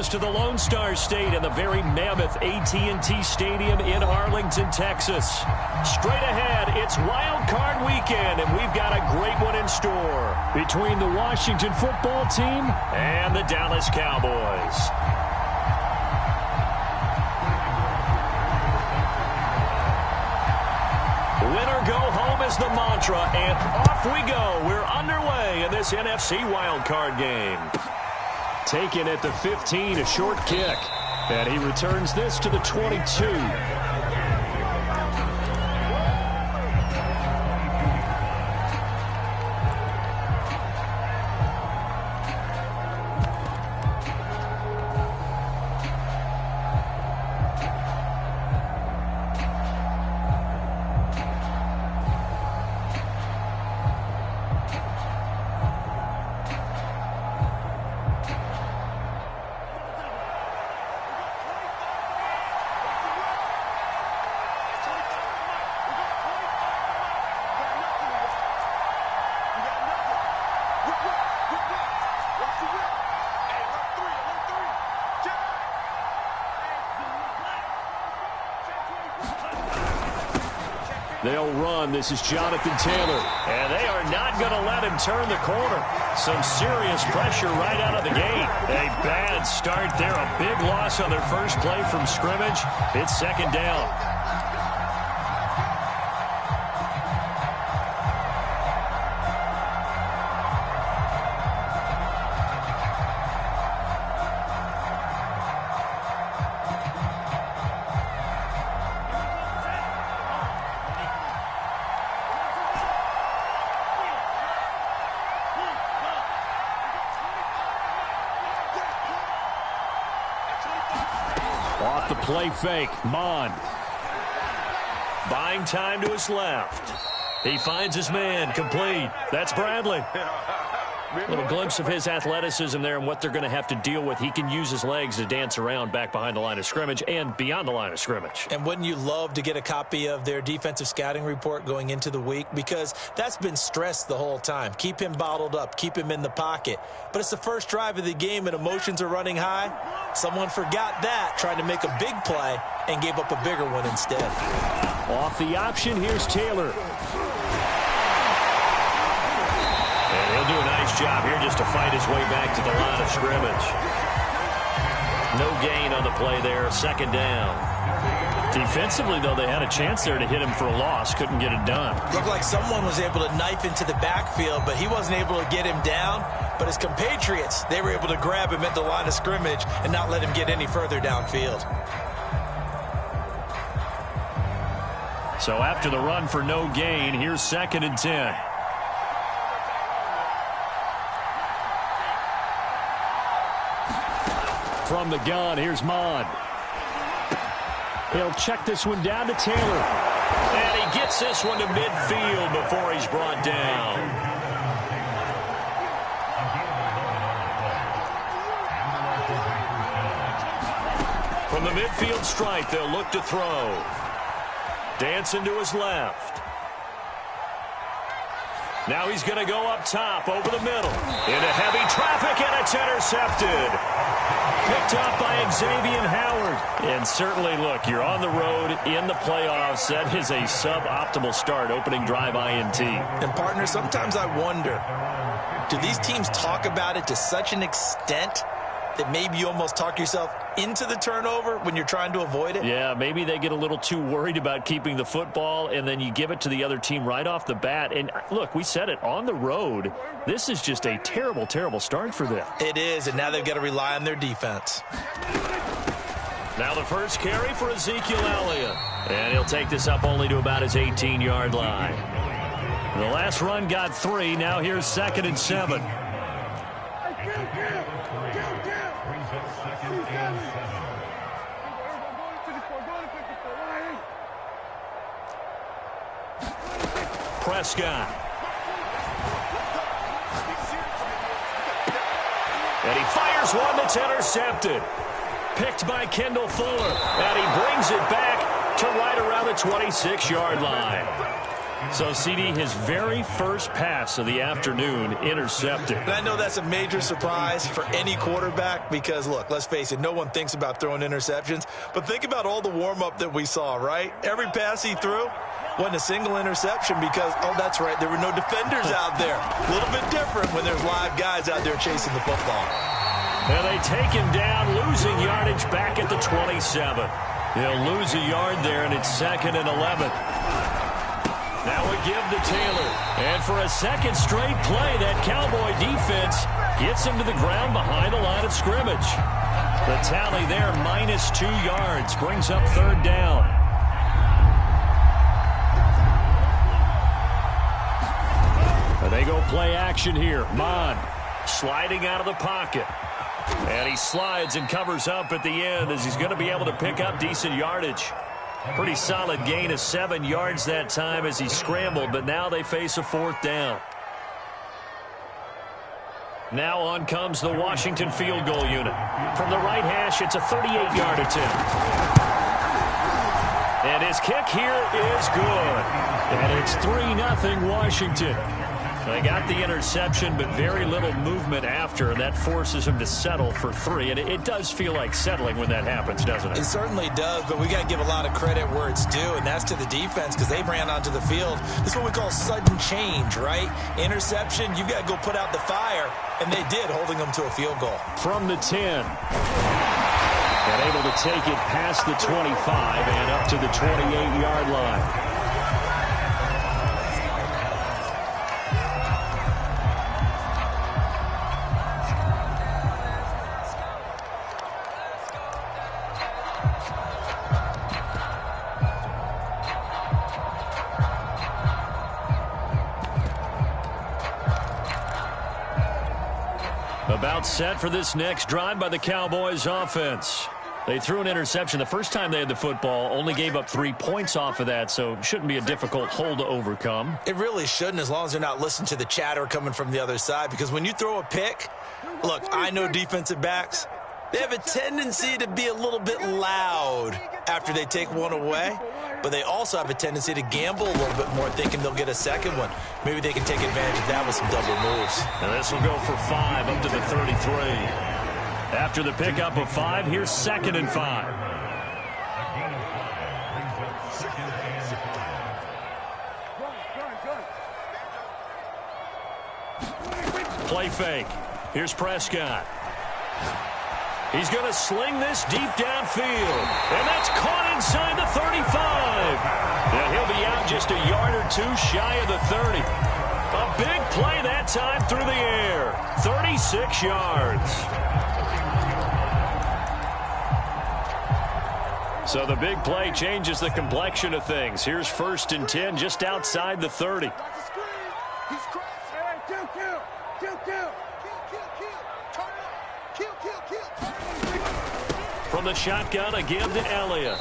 us to the Lone Star State and the very mammoth AT&T Stadium in Arlington, Texas. Straight ahead, it's Wild Card Weekend, and we've got a great one in store between the Washington football team and the Dallas Cowboys. Winner go home is the mantra, and off we go. We're underway in this NFC wildcard game. Taken at the 15, a short kick. And he returns this to the 22. They'll run. This is Jonathan Taylor. And they are not going to let him turn the corner. Some serious pressure right out of the gate. A bad start there. A big loss on their first play from scrimmage. It's second down. Off the play fake, Mond. Buying time to his left. He finds his man, complete. That's Bradley. A little glimpse of his athleticism there and what they're going to have to deal with. He can use his legs to dance around back behind the line of scrimmage and beyond the line of scrimmage. And wouldn't you love to get a copy of their defensive scouting report going into the week? Because that's been stressed the whole time. Keep him bottled up. Keep him in the pocket. But it's the first drive of the game and emotions are running high. Someone forgot that, trying to make a big play and gave up a bigger one instead. Off the option, here's Taylor. And he'll do a nice job here just to fight his way back to the line of scrimmage. No gain on the play there, second down. Defensively, though, they had a chance there to hit him for a loss. Couldn't get it done. Looked like someone was able to knife into the backfield, but he wasn't able to get him down. But his compatriots, they were able to grab him at the line of scrimmage and not let him get any further downfield. So after the run for no gain, here's 2nd and 10. From the gun, here's Mond. He'll check this one down to Taylor. And he gets this one to midfield before he's brought down. From the midfield stripe, they'll look to throw. Dancing to his left. Now he's going to go up top, over the middle. Into heavy traffic, and it's intercepted. Picked up by Xavier Howard. And certainly, look, you're on the road in the playoffs. That is a suboptimal start, opening drive INT. And, partner, sometimes I wonder, do these teams talk about it to such an extent that maybe you almost talk yourself into the turnover when you're trying to avoid it? Yeah, maybe they get a little too worried about keeping the football, and then you give it to the other team right off the bat. And, look, we said it, on the road, this is just a terrible, terrible start for them. It is, and now they've got to rely on their defense. Now the first carry for Ezekiel Elliott. And he'll take this up only to about his 18-yard line. The last run got 3. Now here's 2nd and 7. Prescott. And he fires one that's intercepted. Picked by Kendall Fuller. And he brings it back to right around the 26-yard line. So, CD, his very first pass of the afternoon intercepted. And I know that's a major surprise for any quarterback because, look, let's face it, no one thinks about throwing interceptions. But think about all the warm-up that we saw, right? Every pass he threw wasn't a single interception because, oh, that's right, there were no defenders out there. A little bit different when there's live guys out there chasing the football. And they take him down, losing yardage back at the 27. He'll lose a yard there, and it's 2nd and 11. Now we give to Taylor. And for a second straight play, that Cowboy defense gets him to the ground behind the line of scrimmage. The tally there, -2 yards, brings up 3rd down. And they go play action here. Mond sliding out of the pocket. And he slides and covers up at the end as he's going to be able to pick up decent yardage. Pretty solid gain of 7 yards that time as he scrambled, but now they face a 4th down. Now on comes the Washington field goal unit. From the right hash, it's a 38-yard attempt. And his kick here is good. And it's 3-0 Washington. They got the interception, but very little movement after, and that forces him to settle for 3. And it does feel like settling when that happens, doesn't it? It certainly does, but we got to give a lot of credit where it's due, and that's to the defense because they ran onto the field. This is what we call sudden change, right? Interception, you got to go put out the fire, and they did, holding them to a field goal. From the 10. And able to take it past the 25 and up to the 28-yard line. About set for this next drive by the Cowboys offense. They threw an interception the first time they had the football, only gave up 3 points off of that, so shouldn't be a difficult hole to overcome. It really shouldn't, as long as they're not listening to the chatter coming from the other side, because when you throw a pick, look, I know defensive backs, they have a tendency to be a little bit loud after they take one away, but they also have a tendency to gamble a little bit more, thinking they'll get a second one. Maybe they can take advantage of that with some double moves. And this will go for 5 up to the 33. After the pickup of 5, here's 2nd and 5. Play fake. Here's Prescott. He's going to sling this deep downfield. And that's caught inside the 35. And he'll be out just a yard or 2 shy of the 30. A big play that time through the air. 36 yards. So the big play changes the complexion of things. Here's 1st and 10 just outside the 30. From the shotgun, a give to Elliott.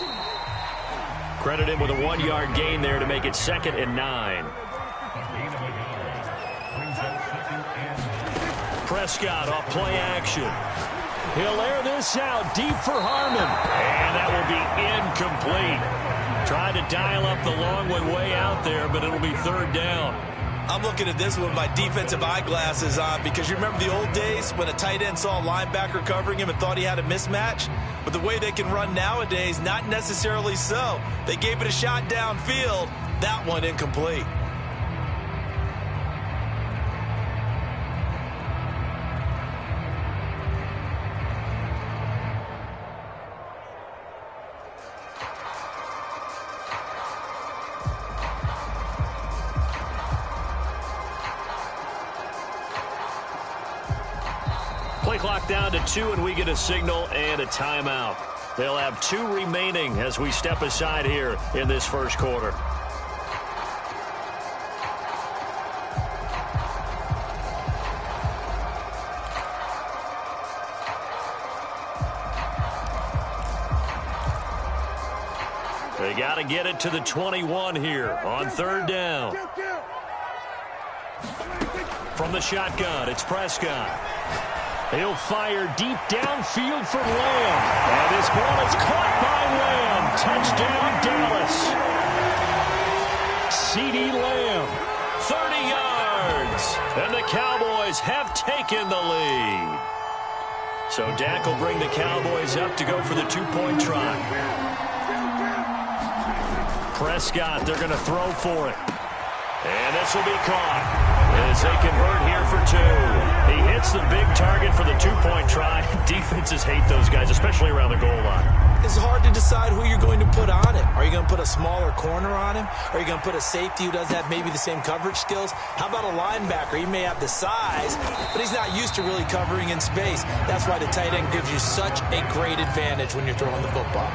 Credit him with a 1-yard gain there to make it 2nd and 9. Prescott off play action. He'll air this out deep for Harmon. And that will be incomplete. Trying to dial up the long one way out there, but it'll be 3rd down. I'm looking at this with my defensive eyeglasses on because you remember the old days when a tight end saw a linebacker covering him and thought he had a mismatch? But the way they can run nowadays, not necessarily so. They gave it a shot downfield. That one incomplete. Play clock down to 2, and we get a signal and a timeout. They'll have 2 remaining as we step aside here in this first quarter. They got to get it to the 21 here on 3rd down. From the shotgun, it's Prescott. He'll fire deep downfield for Lamb. And this ball is caught by Lamb. Touchdown, Dallas. CeeDee Lamb, 30 yards. And the Cowboys have taken the lead. So Dak will bring the Cowboys up to go for the two-point try. Prescott, they're going to throw for it. And this will be caught as they convert here for two. He hits the big target for the two-point try. Defenses hate those guys, especially around the goal line. It's hard to decide who you're going to put on him. Are you going to put a smaller corner on him? Are you going to put a safety who doesn't have maybe the same coverage skills? How about a linebacker? He may have the size, but he's not used to really covering in space. That's why the tight end gives you such a great advantage when you're throwing the football.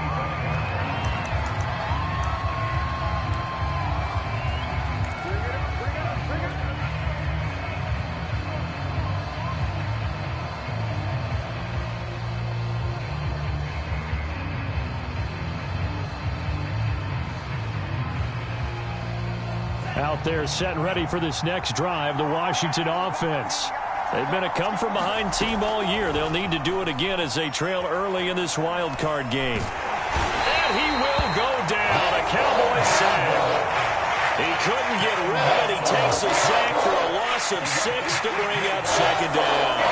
Out there set and ready for this next drive, the Washington offense. They've been a come-from-behind team all year. They'll need to do it again as they trail early in this wild card game. And he will go down. A Cowboy sack. He couldn't get rid of it. He takes a sack for a loss of 6 to bring up second down.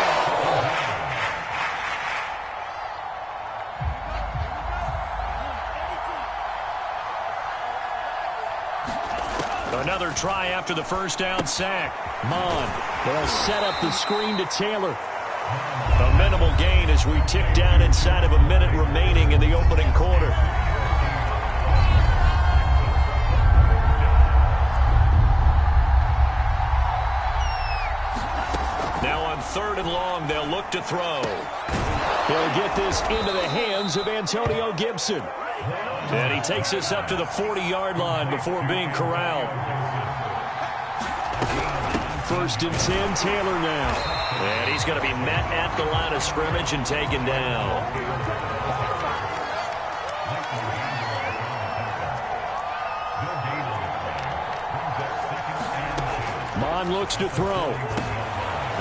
Another try after the first down sack. Mond will set up the screen to Taylor. A minimal gain as we tick down inside of a minute remaining in the opening quarter. Now on 3rd and long, they'll look to throw. He'll get this into the hands of Antonio Gibson. And he takes this up to the 40-yard line before being corralled. 1st and 10, Taylor now. And he's going to be met at the line of scrimmage and taken down. Mond looks to throw.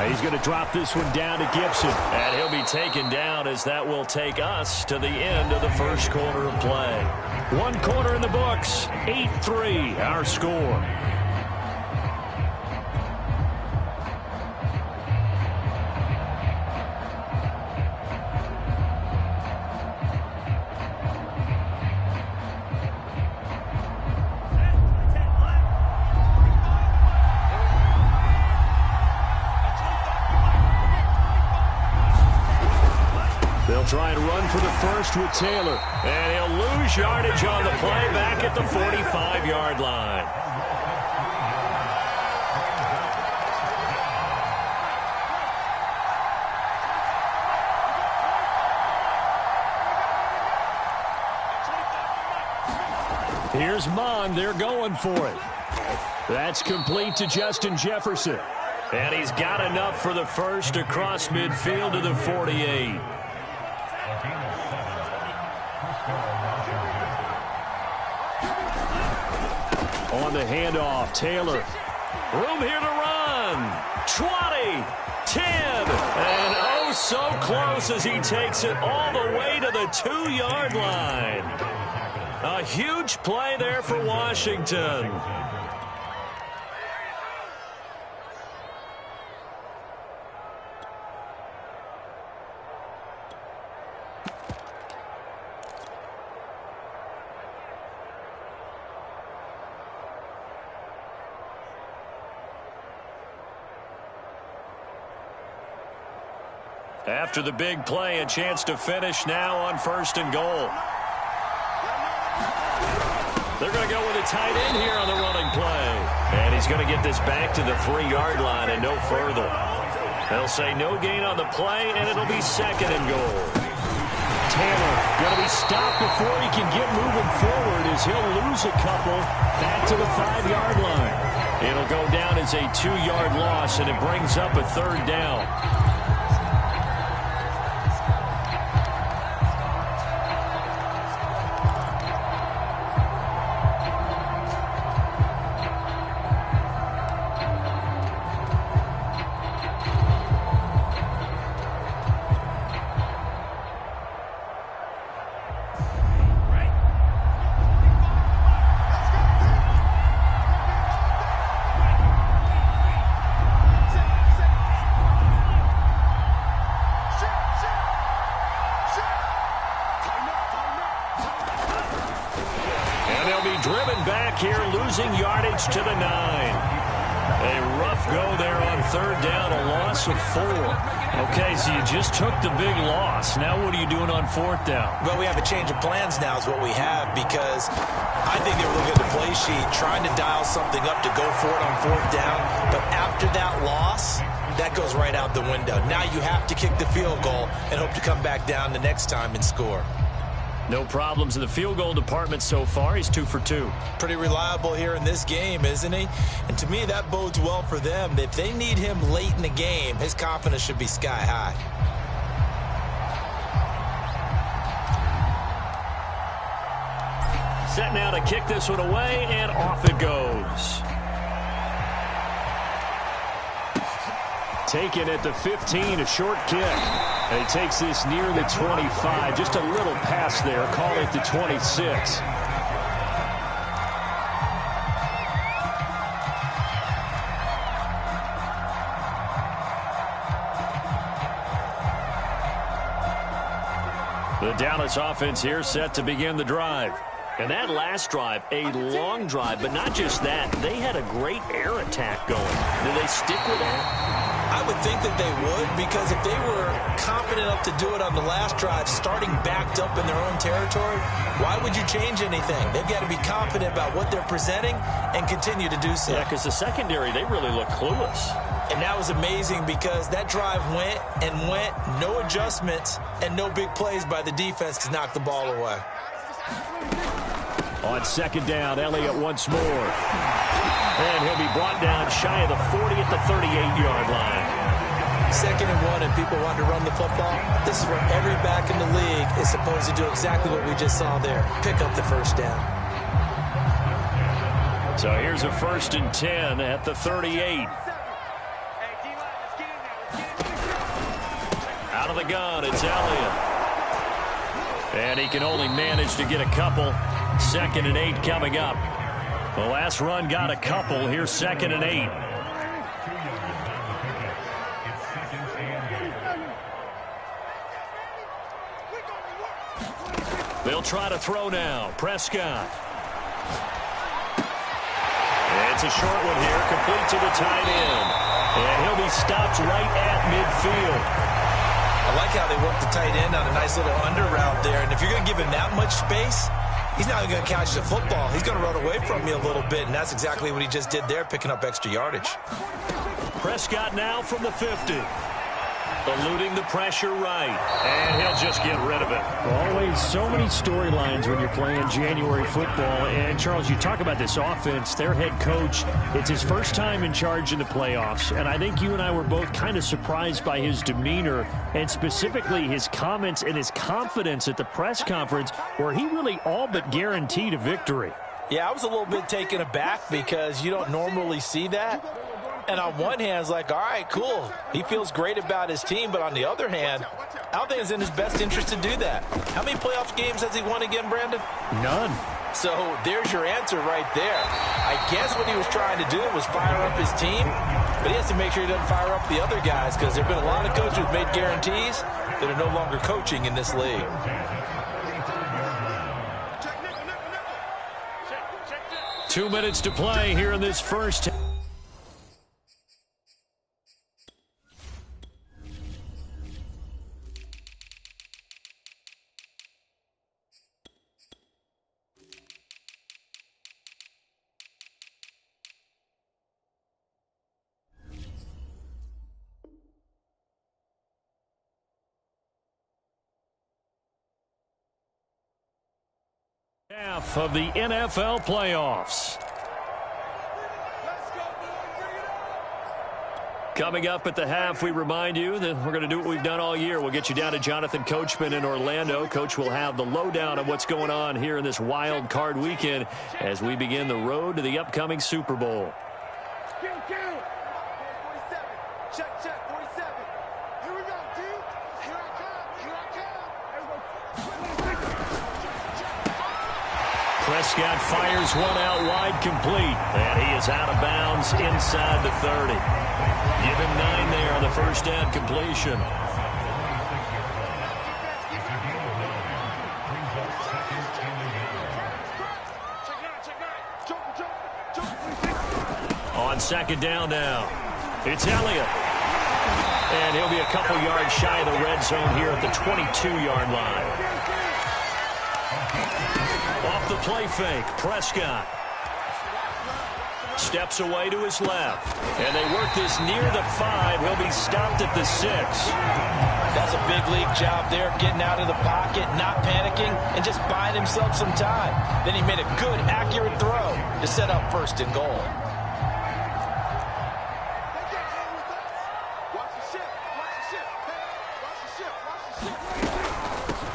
He's going to drop this one down to Gibson. And he'll be taken down as that will take us to the end of the first quarter of play. 1 quarter in the books. 8-3 our score. Try and run for the first with Taylor. And he'll lose yardage on the play back at the 45-yard line. Here's Mond. They're going for it. That's complete to Justin Jefferson. And he's got enough for the first across midfield to the 48. On the handoff, Taylor. Room here to run. 20, 10, and oh so close as he takes it all the way to the 2-yard line. A huge play there for Washington. After the big play, a chance to finish now on 1st and goal. They're going to go with a tight end here on the running play. And he's going to get this back to the 3-yard line and no further. They'll say no gain on the play, and it'll be 2nd and goal. Taylor going to be stopped before he can get moving forward as he'll lose a couple back to the 5-yard line. It'll go down as a 2-yard loss, and it brings up a 3rd down. back here, losing yardage to the 9. A rough go there on third down, a loss of 4. Okay, so you just took the big loss. Now what are you doing on fourth down? Well, we have a change of plans now is what we have, because I think they were looking at the play sheet, trying to dial something up to go for it on fourth down. But after that loss, that goes right out the window. Now you have to kick the field goal and hope to come back down the next time and score. No problems in the field goal department so far. He's 2 for 2. Pretty reliable here in this game, isn't he? And to me, that bodes well for them. If they need him late in the game, his confidence should be sky high. Set now to kick this one away, and off it goes. Taken at the 15, a short kick. And he takes this near the 25. Just a little pass there. Call it the 26. The Dallas offense here set to begin the drive. And that last drive, a long drive, but not just that. They had a great air attack going. Do they stick with that? I would think that they would, because if they were confident enough to do it on the last drive, starting backed up in their own territory, why would you change anything? They've got to be confident about what they're presenting and continue to do so. Yeah, because the secondary, they really look clueless. And that was amazing, because that drive went and went, no adjustments, and no big plays by the defense to knock the ball away. On second down, Elliott once more. And he'll be brought down shy of the 40 at the 38-yard line. 2nd and 1, and people want to run the football. This is where every back in the league is supposed to do exactly what we just saw there. Pick up the first down. So here's a 1st and 10 at the 38. Out of the gun, it's Elliott. And he can only manage to get a couple. 2nd and 8 coming up. The last run got a couple. Here's 2nd and 8. They'll try to throw now. Prescott. It's a short one here, complete to the tight end. And he'll be stopped right at midfield. I like how they work the tight end on a nice little under route there. And if you're going to give him that much space, he's not going to catch the football. He's going to run away from you a little bit, and that's exactly what he just did there, picking up extra yardage. Prescott now from the 50. Eluding the pressure right. And he'll just get rid of it. Always so many storylines when you're playing January football. And, Charles, you talk about this offense, their head coach, it's his first time in charge in the playoffs. And I think you and I were both kind of surprised by his demeanor and specifically his comments and his confidence at the press conference where he really all but guaranteed a victory. Yeah, I was a little bit taken aback because you don't normally see that. And on one hand, it's like, all right, cool. He feels great about his team. But on the other hand, I don't think it's in his best interest to do that. How many playoff games has he won again, Brandon? None. So there's your answer right there. I guess what he was trying to do was fire up his team. But he has to make sure he doesn't fire up the other guys, because there have been a lot of coaches who've made guarantees that are no longer coaching in this league. Two minutes to play here in this first. Half of the NFL playoffs. Coming up at the half, we remind you that we're going to do what we've done all year. We'll get you down to Jonathan Coachman in Orlando. Coach will have the lowdown of what's going on here in this wild card weekend as we begin the road to the upcoming Super Bowl. Prescott fires one out wide, complete. And he is out of bounds inside the 30. Give him 9 there on the first down completion. On second down now, it's Elliott. And he'll be a couple yards shy of the red zone here at the 22-yard line. Off the play fake, Prescott steps away to his left. And they work this near the 5. He'll be stopped at the 6. That's a big league job there, getting out of the pocket, not panicking, and just buying himself some time. Then he made a good, accurate throw to set up first and goal.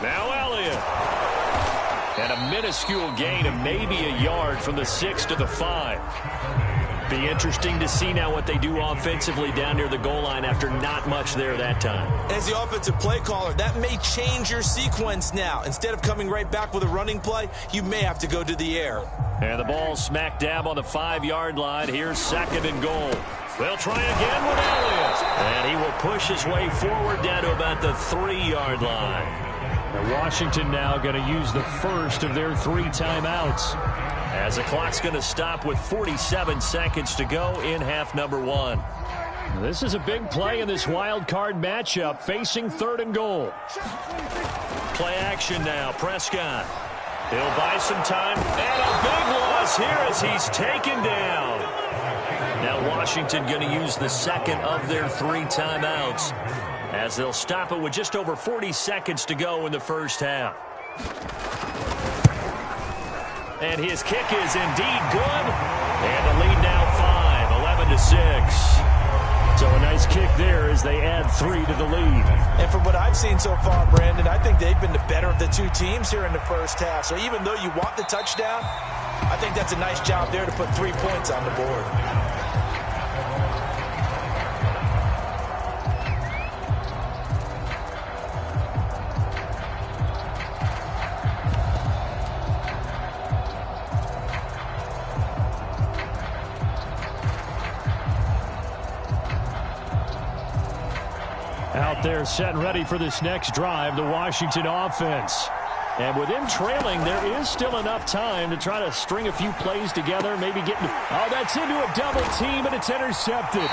Now Elliott. And a minuscule gain of maybe a yard from the 6 to the 5. Be interesting to see now what they do offensively down near the goal line after not much there that time. As the offensive play caller, that may change your sequence now. Instead of coming right back with a running play, you may have to go to the air. And the ball smack dab on the 5-yard line. Here's second and goal. They'll try again with Elliott. And he will push his way forward down to about the 3-yard line. Now Washington now going to use the first of their 3 timeouts. As the clock's going to stop with 47 seconds to go in half number 1. This is a big play in this wild card matchup, facing 3rd and goal. Play action now, Prescott. He'll buy some time, and a big loss here as he's taken down. Now Washington going to use the second of their 3 timeouts, as they'll stop it with just over 40 seconds to go in the first half. And his kick is indeed good. And the lead now 5, 11-6. So a nice kick there as they add 3 to the lead. And from what I've seen so far, Brandon, I think they've been the better of the 2 teams here in the first half. So even though you want the touchdown, I think that's a nice job there to put 3 points on the board. Out there set and ready for this next drive, the Washington offense. And with them trailing, there is still enough time to try to string a few plays together, maybe get into... Oh, that's into a double team, and it's intercepted.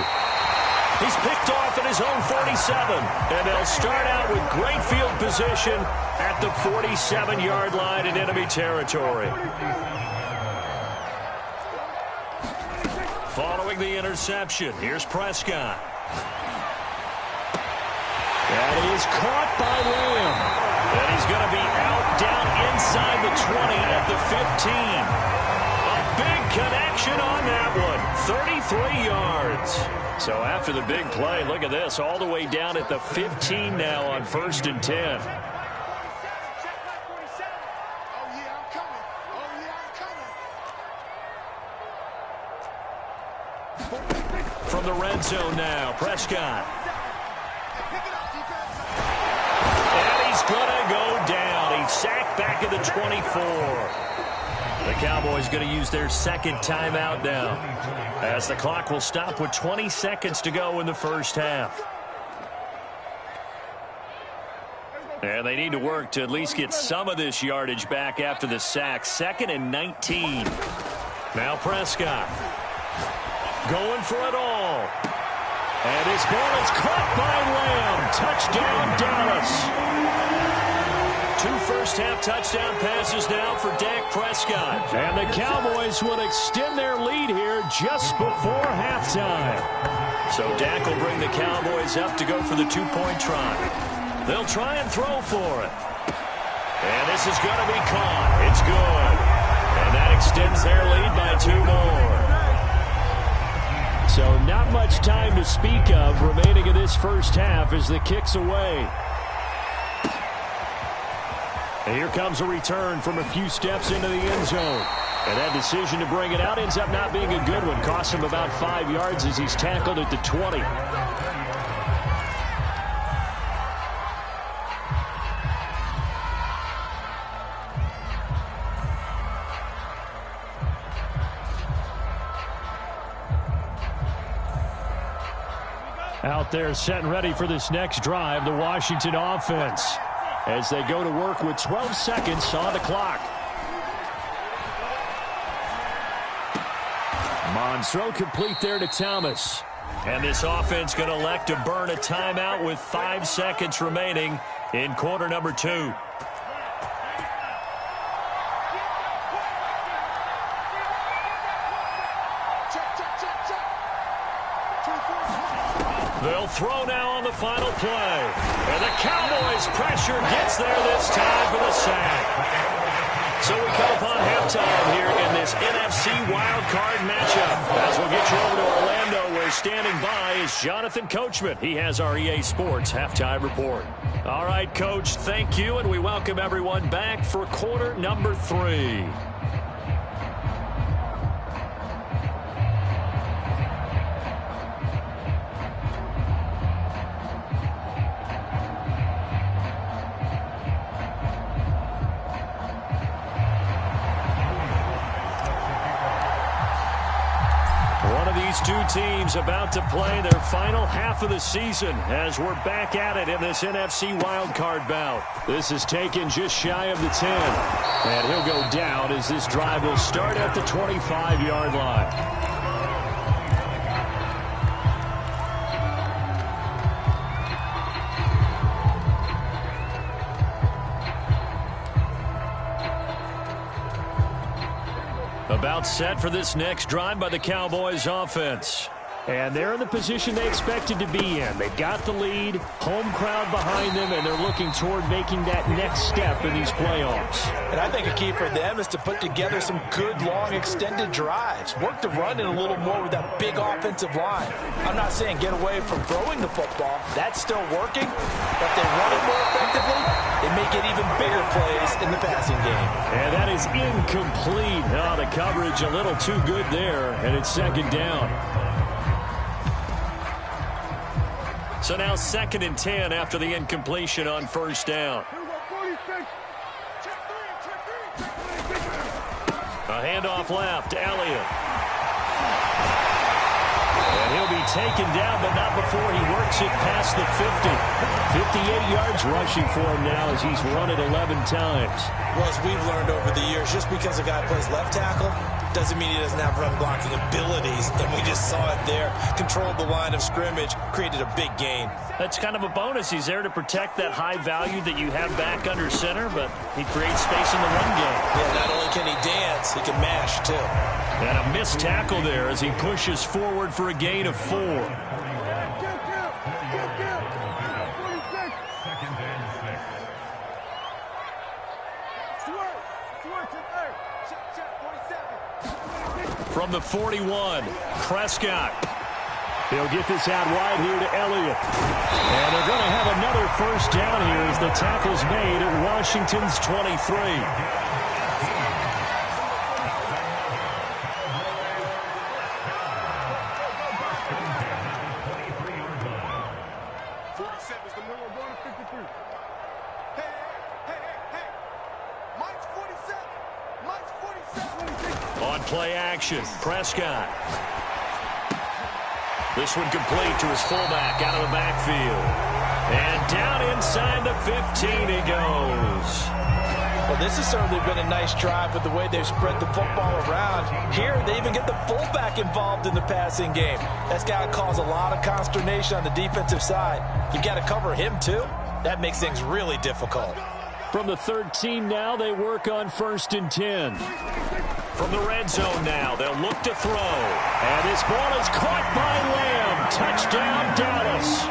He's picked off at his own 47. And they'll start out with great field position at the 47-yard line in enemy territory. Following the interception, here's Prescott. That is caught by Lamb. And he's going to be out down inside the 20 at the 15. A big connection on that one. 33 yards. So after the big play, look at this. All the way down at the 15 now on 1st and 10. From the red zone now, Prescott. Going to go down. He's sacked back at the 24. The Cowboys going to use their second timeout now, as the clock will stop with 20 seconds to go in the first half. And they need to work to at least get some of this yardage back after the sack. 2nd and 19. Now Prescott going for it all. And his ball is caught by Lamb. Touchdown, Dallas. 2 first-half touchdown passes now for Dak Prescott. And the Cowboys will extend their lead here just before halftime. So Dak will bring the Cowboys up to go for the 2-point try. They'll try and throw for it. And this is going to be caught. It's good. And that extends their lead by 2 more. So not much time to speak of remaining in this first half as the kick's away. And here comes a return from a few steps into the end zone. And that decision to bring it out ends up not being a good one. Costs him about 5 yards as he's tackled at the 20. Out there set and ready for this next drive, the Washington offense, as they go to work with 12 seconds on the clock. Mons throw complete there to Thomas. And this offense going to elect to burn a timeout with 5 seconds remaining in quarter number 2. They'll throw now on the final play. And the Cowboys' pressure gets there this time for the sack. So we come upon halftime here in this NFC wildcard matchup. As we'll get you over to Orlando, where standing by is Jonathan Coachman. He has our EA Sports halftime report. All right, Coach, thank you, and we welcome everyone back for quarter number 3. Two teams about to play their final half of the season as we're back at it in this NFC wildcard bout. This is taken just shy of the 10. And he'll go down as this drive will start at the 25-yard line. About set for this next drive by the Cowboys offense. And they're in the position they expected to be in. They've got the lead, home crowd behind them, and they're looking toward making that next step in these playoffs. And I think a key for them is to put together some good, long, extended drives. Work the run in a little more with that big offensive line. I'm not saying get away from throwing the football. That's still working. But they run it more effectively, they make it even bigger plays in the passing game. And that is incomplete. Oh, the coverage a little too good there, and it's second down. So now 2nd and 10 after the incompletion on first down. A handoff left, Elliott. And he'll be taken down, but not before he works it past the 50. 58 yards rushing for him now as he's run it 11 times. Well, as we've learned over the years, just because a guy plays left tackle doesn't mean he doesn't have run blocking abilities, and we just saw it there. Controlled the line of scrimmage, created a big gain. That's kind of a bonus. He's there to protect that high value that you have back under center, but he creates space in the run game. Yeah, not only can he dance, he can mash, too. And a missed tackle there as he pushes forward for a gain of 4. From the 41, Prescott. He'll get this out wide here to Elliott. And they're going to have another first down here as the tackle's made at Washington's 23. Play action, Prescott. This one complete to his fullback out of the backfield. And down inside the 15 he goes. Well, this has certainly been a nice drive with the way they've spread the football around. Here, they even get the fullback involved in the passing game. That's got to cause a lot of consternation on the defensive side. You've got to cover him, too. That makes things really difficult. From the 13 now, they work on 1st and 10. From the red zone now, they'll look to throw. And this ball is caught by Lamb. Touchdown, Dallas.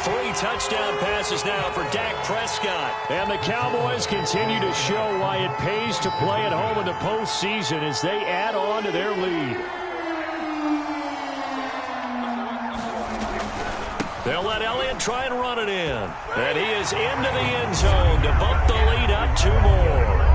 3 touchdown passes now for Dak Prescott. And the Cowboys continue to show why it pays to play at home in the postseason as they add on to their lead. They'll let Elliott try and run it in. And he is into the end zone to bump the lead up 2 more.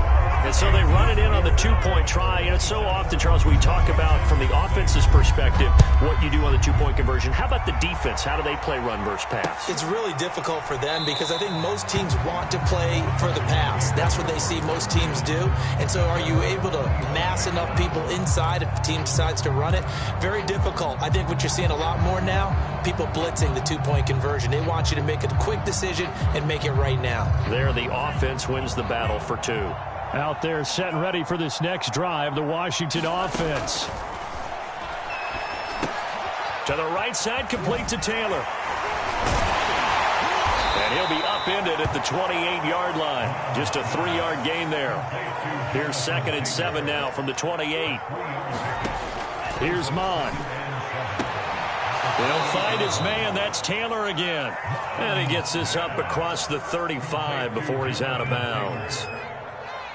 And so they run it in on the 2-point try. And it's so often, Charles, we talk about from the offense's perspective what you do on the 2-point conversion. How about the defense? How do they play run versus pass? It's really difficult for them because I think most teams want to play for the pass. That's what they see most teams do. And so are you able to mass enough people inside if the team decides to run it? Very difficult. I think what you're seeing a lot more now, people blitzing the 2-point conversion. They want you to make a quick decision and make it right now. There, the offense wins the battle for 2. Out there set and ready for this next drive, the Washington offense. To the right side, complete to Taylor. And he'll be upended at the 28-yard line. Just a 3-yard gain there. Here's 2nd and 7 now from the 28. Here's Mond. They'll find his man. That's Taylor again. And he gets this up across the 35 before he's out of bounds.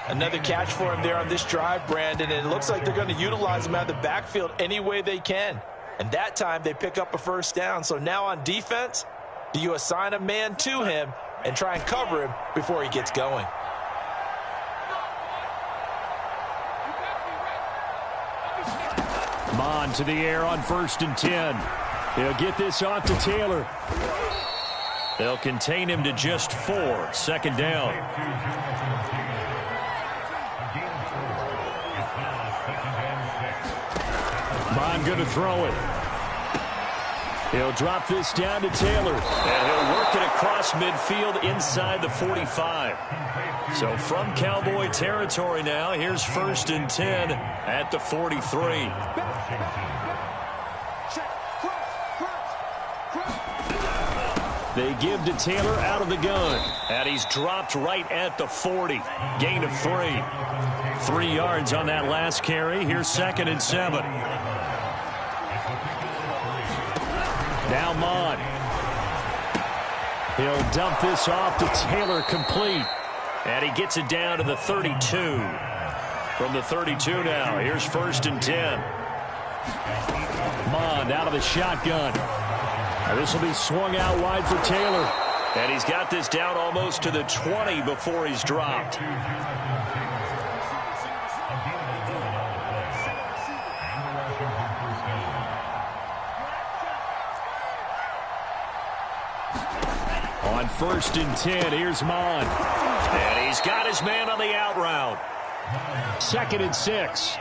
Another catch for him there on this drive, Brandon, and it looks like they're going to utilize him out of the backfield any way they can. And that time they pick up a first down. So now on defense, do you assign a man to him and try and cover him before he gets going? Mond to the air on 1st and 10. He'll get this off to Taylor. They'll contain him to just 4. 2nd down. Mond going to throw it. He'll drop this down to Taylor. And he'll work it across midfield inside the 45. So from Cowboy territory now, here's 1st and 10 at the 43. They give to Taylor out of the gun. And he's dropped right at the 40. Gain of 3. 3 yards on that last carry. Here's 2nd and 7. Now Mond. He'll dump this off to Taylor, complete. And he gets it down to the 32. From the 32 now, here's 1st and 10. Mond out of the shotgun. Now this will be swung out wide for Taylor. And he's got this down almost to the 20 before he's dropped. On 1st and 10, here's Mond. And he's got his man on the out route. 2nd and 6.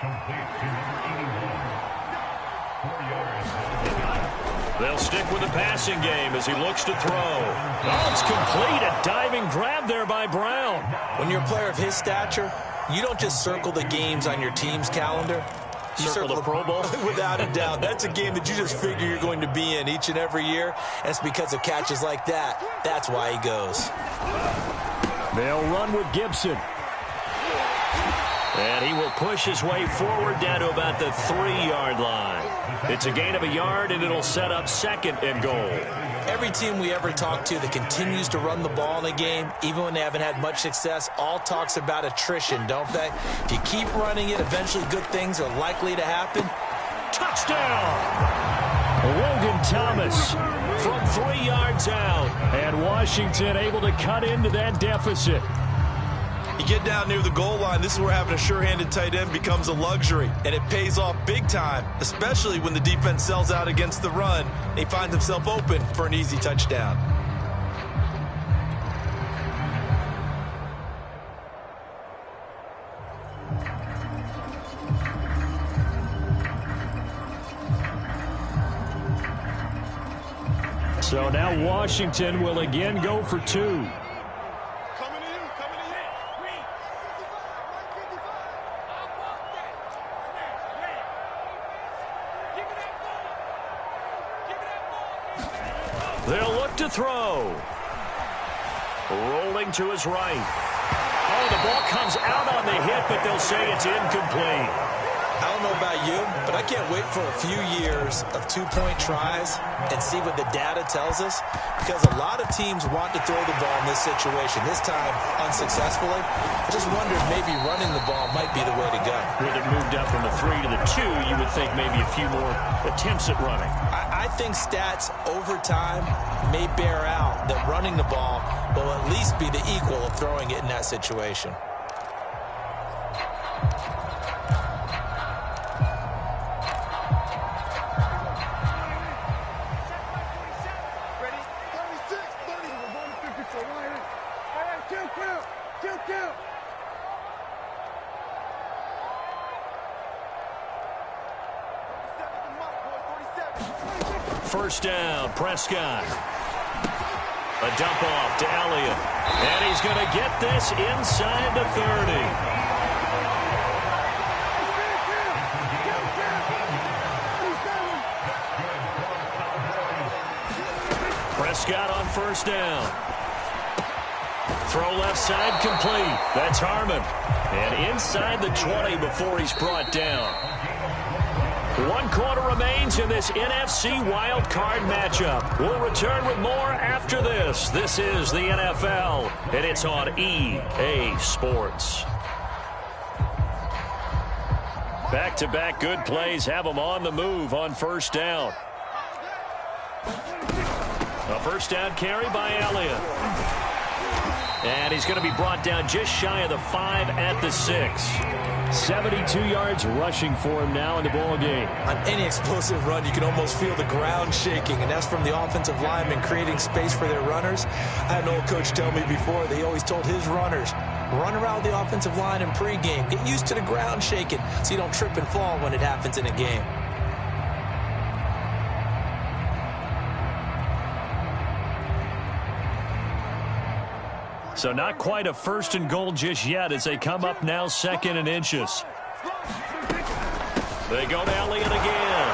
They'll stick with the passing game as he looks to throw. Oh, it's complete. A diving grab there by Brown. When you're a player of his stature, you don't just circle the games on your team's calendar. You circle the Pro Bowl? Without a doubt. That's a game that you just figure you're going to be in each and every year. And it's because of catches like that. That's why he goes. They'll run with Gibson. And he will push his way forward down to about the 3-yard line. It's a gain of a yard, and it'll set up 2nd and goal. Every team we ever talk to that continues to run the ball in a game, even when they haven't had much success, all talks about attrition, don't they? If you keep running it, eventually good things are likely to happen. Touchdown! Logan Thomas From 3 yards out. And Washington able to cut into that deficit. You get down near the goal line, this is where having a sure-handed tight end becomes a luxury, and it pays off big time, especially when the defense sells out against the run, and he finds himself open for an easy touchdown. So now Washington will again go for 2. They'll look to throw. Rolling to his right. Oh, the ball comes out on the hit, but they'll say it's incomplete. I don't know about you, but I can't wait for a few years of two-point tries and see what the data tells us, because a lot of teams want to throw the ball in this situation, this time unsuccessfully. I just wonder if maybe running the ball might be the way to go. With it moved up from the 3 to the 2, you would think maybe a few more attempts at running. I think stats over time may bear out that running the ball will at least be the equal of throwing it in that situation. First down, Prescott. A dump off to Elliott. And he's going to get this inside the 30. Prescott on first down. Throw left side complete. That's Harmon. And inside the 20 before he's brought down. 1 quarter remains in this NFC Wild Card matchup. We'll return with more after this. This is the NFL, and it's on EA Sports. Back-to-back good plays have them on the move on first down. A first down carry by Elliott. And he's going to be brought down just shy of the 5 at the 6. 72 yards rushing for him now in the ball game. On any explosive run, you can almost feel the ground shaking, and that's from the offensive linemen creating space for their runners. I had an old coach tell me before, they always told his runners, run around the offensive line in pregame. Get used to the ground shaking so you don't trip and fall when it happens in a game. So not quite a first and goal just yet as they come up now 2nd and inches. They go to Elliott again.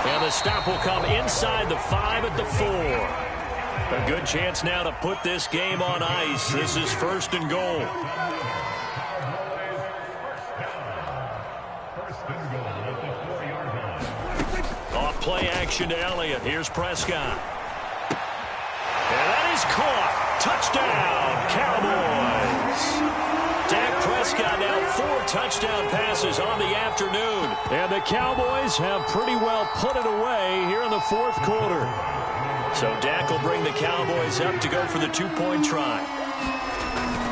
And the stop will come inside the 5 at the 4. A good chance now to put this game on ice. This is 1st and goal. Off play action to Elliott. Here's Prescott. And that is caught. Touchdown, Cowboys. Dak Prescott now 4 touchdown passes on the afternoon. And the Cowboys have pretty well put it away here in the 4th quarter. So Dak will bring the Cowboys up to go for the 2-point try.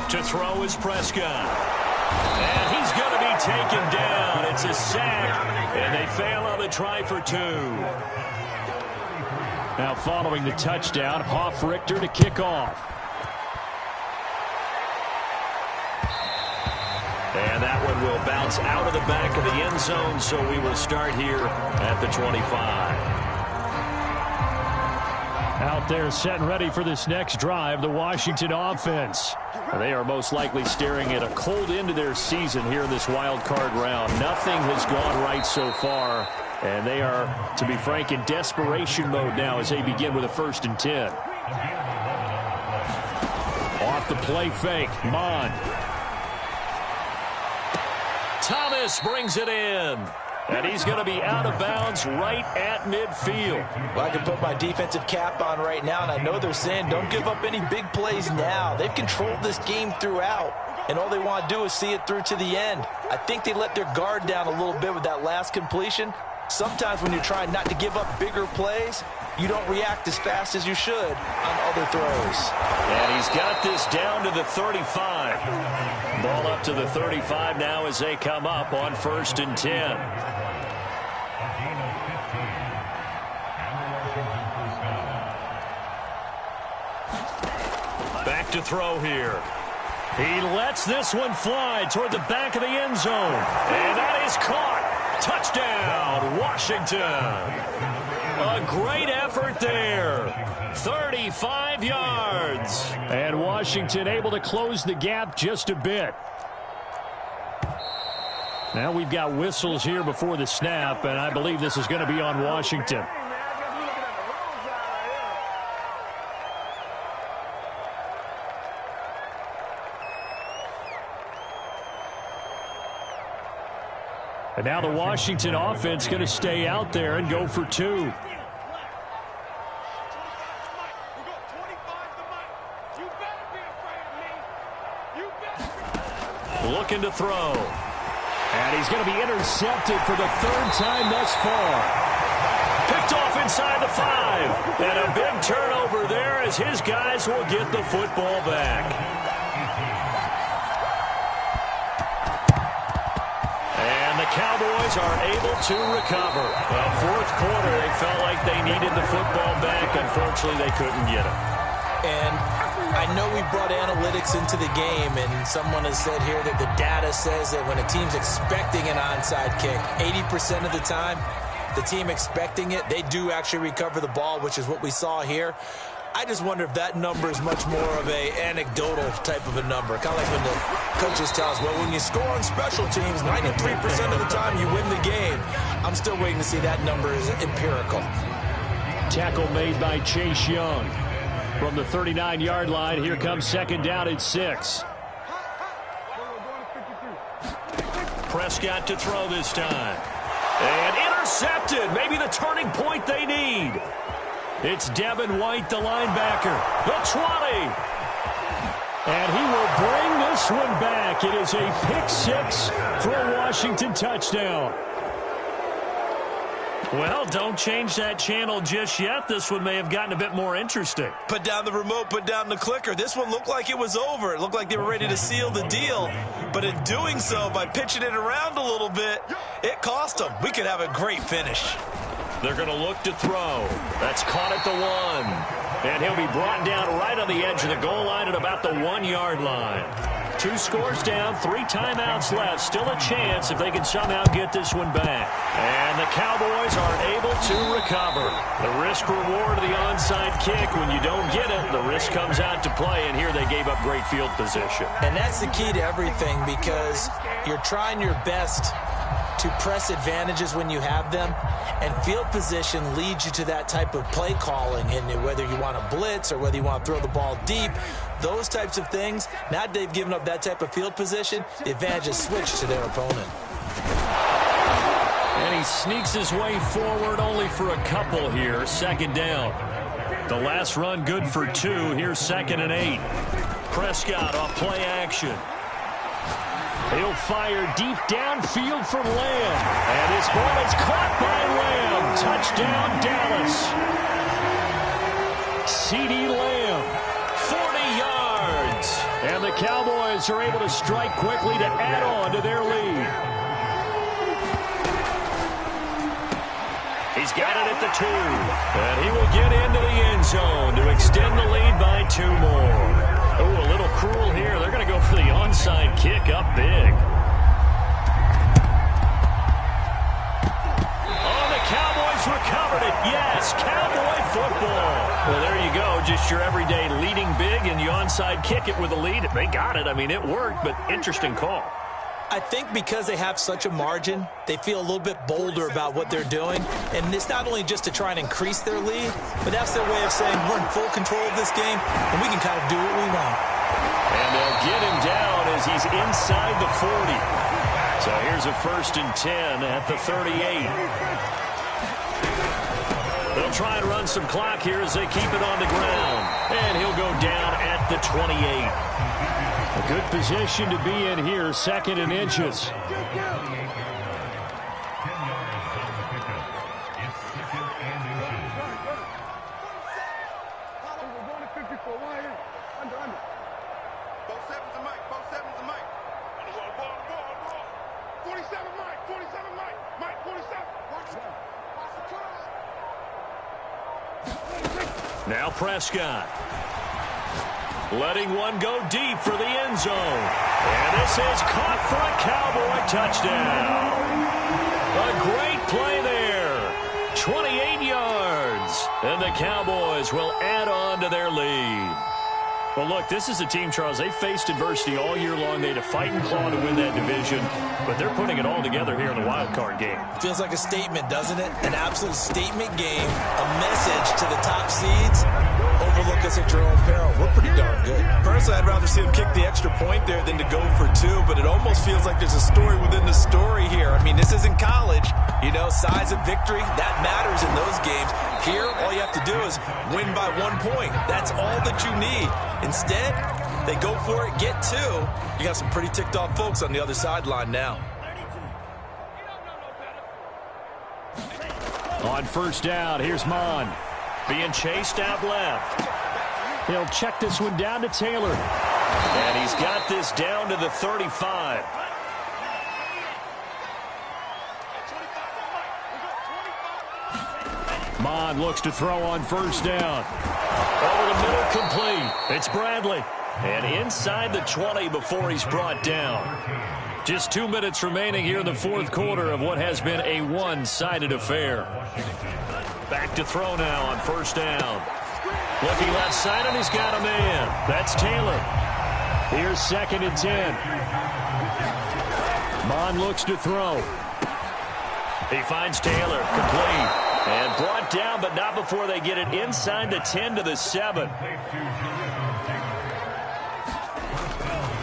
To throw is Prescott. And he's going to be taken down. It's a sack. And they fail on the try for 2. Now following the touchdown, Hofrichter to kick off. And that one will bounce out of the back of the end zone, so we will start here at the 25. Out there set and ready for this next drive, the Washington offense. They are most likely staring at a cold end to their season here in this wild card round. Nothing has gone right so far, and they are, to be frank, in desperation mode now as they begin with a 1st and 10. Off the play fake, Mond. Thomas brings it in. And he's going to be out of bounds right at midfield. Well, I can put my defensive cap on right now, and I know they're saying don't give up any big plays now. They've controlled this game throughout, and all they want to do is see it through to the end. I think they let their guard down a little bit with that last completion. Sometimes when you're trying not to give up bigger plays, you don't react as fast as you should on other throws. And he's got this down to the 35. Ball up to the 35 now as they come up on 1st and 10. Back to throw here. He lets this one fly toward the back of the end zone. And that is caught. Touchdown, Washington. A great effort there. 35 yards. And Washington able to close the gap just a bit. Now we've got whistles here before the snap, and I believe this is going to be on Washington. And now the Washington offense going to stay out there and go for 2. Looking to throw. And he's going to be intercepted for the 3rd time thus far. Picked off inside the 5. And a big turnover there as his guys will get the football back. Cowboys are able to recover. Well, 4th quarter, they felt like they needed the football back. Unfortunately, they couldn't get it. And I know we brought analytics into the game, and someone has said here that the data says that when a team's expecting an onside kick, 80% of the time, the team expecting it, they do actually recover the ball, which is what we saw here. I just wonder if that number is much more of a anecdotal type of a number. Kind of like when the coaches tell us, well, when you score on special teams, 93% of the time you win the game. I'm still waiting to see that number is empirical. Tackle made by Chase Young. From the 39-yard line, here comes second down at 6. Prescott to throw this time. And intercepted. Maybe the turning point they need. It's Devin White, the linebacker. The 20. And he will bring this one back. It is a pick-6 for a Washington touchdown. Well, don't change that channel just yet. This one may have gotten a bit more interesting. Put down the remote, put down the clicker. This one looked like it was over. It looked like they were ready to seal the deal. But in doing so, by pitching it around a little bit, it cost them. We could have a great finish. They're going to look to throw. That's caught at the 1. And he'll be brought down right on the edge of the goal line at about the 1-yard line. 2 scores down, 3 timeouts left. Still a chance if they can somehow get this one back. And the Cowboys are able to recover. The risk-reward of the onside kick. When you don't get it, the risk comes out to play. And here they gave up great field position. And that's the key to everything, because you're trying your best to press advantages when you have them, and field position leads you to that type of play calling. And whether you want to blitz or whether you want to throw the ball deep, those types of things, now that they've given up that type of field position, the advantage is switched to their opponent. And he sneaks his way forward only for a couple here. Second down. The last run good for 2. Here's 2nd and 8. Prescott off play action. He'll fire deep downfield for Lamb. And his ball is caught by Lamb. Touchdown, Dallas. CeeDee Lamb, 40 yards. And the Cowboys are able to strike quickly to add on to their lead. He's got it at the 2. And he will get into the end zone to extend the lead by 2 more. Oh, a little cruel here. They're going to go for the onside kick up big. Oh, the Cowboys recovered it. Yes, Cowboy football. Well, there you go. Just your everyday leading big, and you onside kick it with a lead. They got it. I mean, it worked, but interesting call. I think because they have such a margin, they feel a little bit bolder about what they're doing. And it's not only just to try and increase their lead, but that's their way of saying we're in full control of this game, and we can kind of do what we want. And they'll get him down as he's inside the 40. So here's a 1st and 10 at the 38. They'll try and run some clock here as they keep it on the ground. And he'll go down at the 28. A good position to be in here, 2nd and inches. Now Prescott. Letting one go deep for the end zone. And this is caught for a Cowboy touchdown. A great play there. 28 yards. And the Cowboys will add on to their lead. Well, look, this is a team, Charles, they faced adversity all year long. They had to fight and claw to win that division, but they're putting it all together here in the wild card game. Feels like a statement, doesn't it? An absolute statement game, a message to the top seeds. Overlook us at your own peril. We're pretty darn good. Personally, I'd rather see them kick the extra point there than to go for 2, but it almost feels like there's a story within the story here. I mean, this isn't college. You know, size of victory, that matters in those games. Here, all you have to do is win by 1 point. That's all that you need. Instead, they go for it, get 2. You got some pretty ticked off folks on the other sideline now. On 1st down, here's Mon. Being chased out left. He'll check this one down to Taylor. And he's got this down to the 35. Mon looks to throw on 1st down. Over the middle, complete. It's Bradley. And inside the 20 before he's brought down. Just 2 minutes remaining here in the 4th quarter of what has been a one-sided affair. Back to throw now on 1st down. Looking left side, and he's got a man. That's Taylor. Here's 2nd and 10. Mond looks to throw. He finds Taylor, complete. And brought down, but not before they get it inside the 10 to the 7.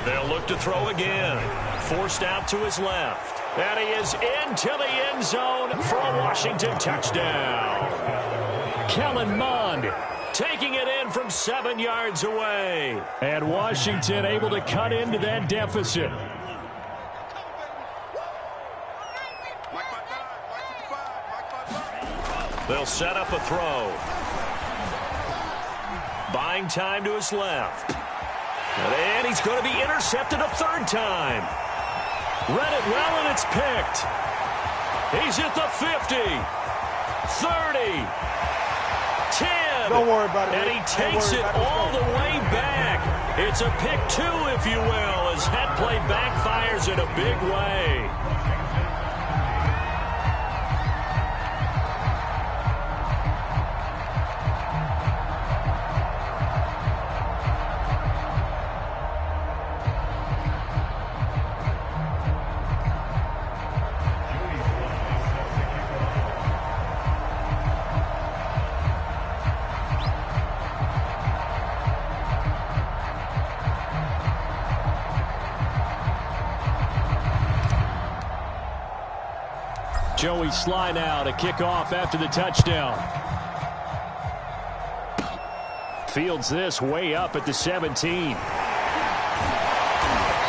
They'll look to throw again. Forced out to his left. And he is into the end zone for a Washington touchdown. Kellen Mond taking it in from 7 yards away. And Washington able to cut into that deficit. They'll set up a throw. Buying time to his left. And he's going to be intercepted a 3rd time. Read it well, and it's picked. He's at the 50, 30, 10. Don't worry about it. And he takes it all the way back. It's a pick 2, if you will, as that play backfires in a big way. Joey Sly now to kick off after the touchdown. Fields this way up at the 17.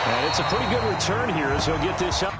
And it's a pretty good return here as he'll get this up.